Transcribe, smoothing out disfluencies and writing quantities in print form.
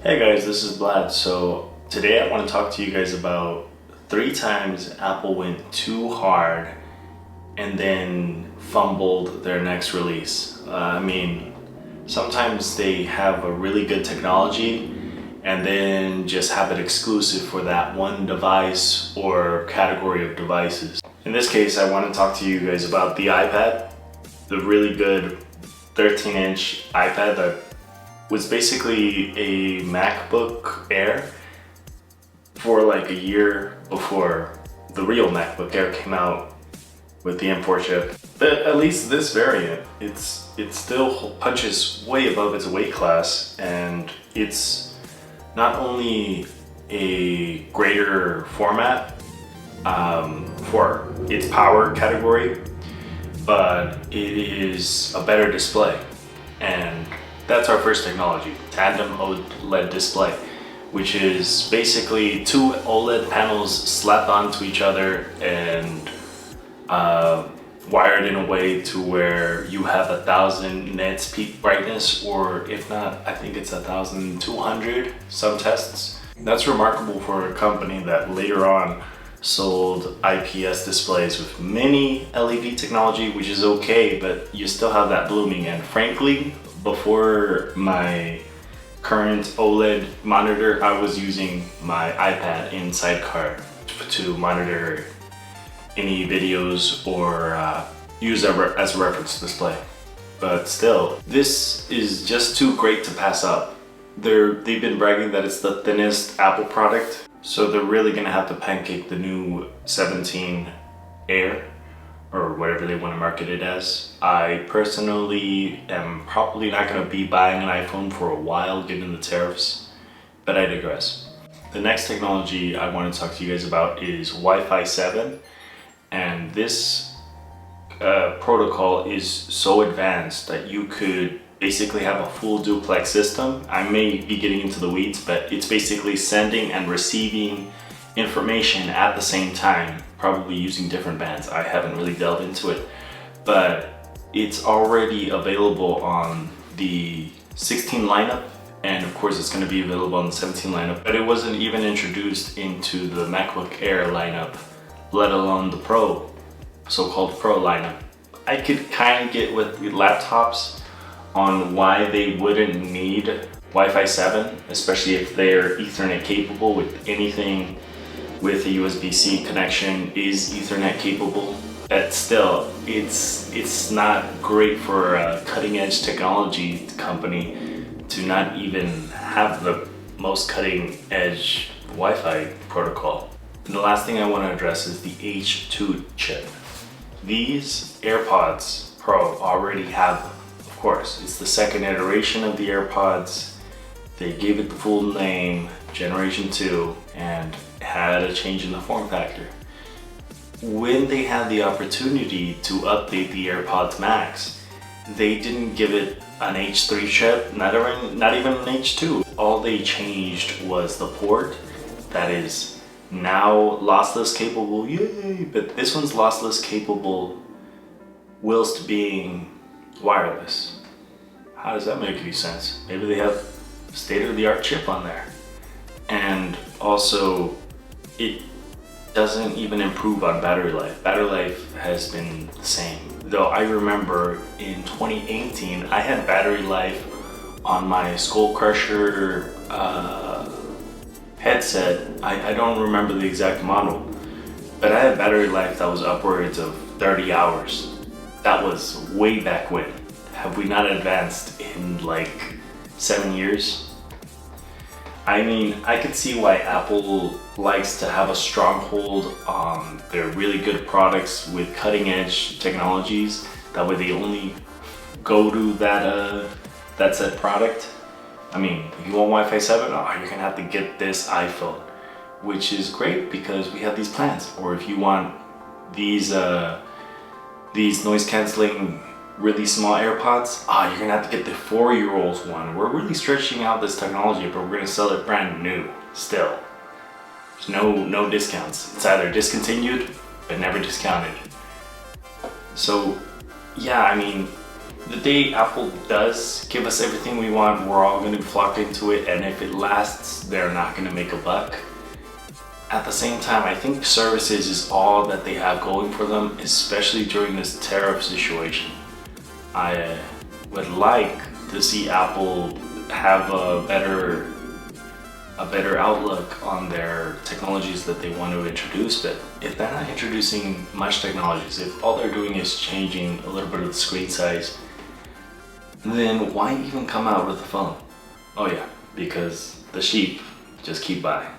Hey guys, this is Blad. So today I want to talk to you guys about 3 times Apple went too hard and then fumbled their next release. Sometimes they have a really good technology and then just have it exclusive for that one device or category of devices. In this case, I want to talk to you guys about the iPad, the really good 13-inch iPad that was basically a MacBook Air for like a year before the real MacBook Air came out with the M4 chip. But at least this variant, it still punches way above its weight class, and it's not only a greater format for its power category, but it is a better display. And that's our first technology, tandem OLED display, which is basically 2 OLED panels slapped onto each other and wired in a way to where you have 1,000 nits peak brightness, or if not, I think it's 1,200, some tests. That's remarkable for a company that later on sold IPS displays with mini LED technology, which is okay, but you still have that blooming. And frankly, before my current OLED monitor, I was using my iPad in sidecar to monitor any videos or use as a reference display. But still, this is just too great to pass up. They've been bragging that it's the thinnest Apple product, so they're really gonna have to pancake the new 17 Air, or whatever they want to market it as. I personally am probably not going to be buying an iPhone for a while given the tariffs, but I digress. The next technology I want to talk to you guys about is Wi-Fi 7, and this protocol is so advanced that you could basically have a full duplex system. I may be getting into the weeds, but it's basically sending and receiving information at the same time, probably using different bands. I haven't really delved into it, but it's already available on the 16 lineup, and of course it's going to be available on the 17 lineup, but it wasn't even introduced into the MacBook Air lineup, let alone the Pro, so-called Pro lineup. I could kind of get with the laptops on why they wouldn't need Wi-Fi 7, especially if they're Ethernet capable. With anything with a USB-C connection is Ethernet capable. But still, it's not great for a cutting-edge technology company to not even have the most cutting-edge Wi-Fi protocol. And the last thing I want to address is the H2 chip. These AirPods Pro already have them. Of course, it's the second iteration of the AirPods. They gave it the full name, Generation 2, and had a change in the form factor. When they had the opportunity to update the AirPods Max, they didn't give it an H3 chip, not even an H2. All they changed was the port that is now lossless capable, yay! But this one's lossless capable whilst being wireless. How does that make any sense? Maybe they have state-of-the-art chip on there. And also, it doesn't even improve on battery life. Battery life has been the same. Though I remember in 2018, I had battery life on my Skull Crusher headset. I don't remember the exact model, but I had battery life that was upwards of 30 hours. That was way back when. Have we not advanced in like 7 years? I mean, I could see why Apple likes to have a stronghold on their really good products with cutting edge technologies. That way they only go to that said product. I mean, if you want Wi-Fi 7, you're gonna have to get this iPhone, which is great because we have these plans. Or if you want these noise canceling really small AirPods, you're gonna have to get the 4-year-old's one. We're really stretching out this technology, but we're gonna sell it brand new still. There's no discounts. It's either discontinued but never discounted. So yeah, I mean, the day Apple does give us everything we want, we're all going to flock into it, and if it lasts, they're not going to make a buck. At the same time, I think services is all that they have going for them, especially during this tariff situation. I would like to see Apple have a better outlook on their technologies that they want to introduce, but if they're not introducing much technologies, if all they're doing is changing a little bit of the screen size, then why even come out with a phone? Oh yeah, because the sheep just keep buying.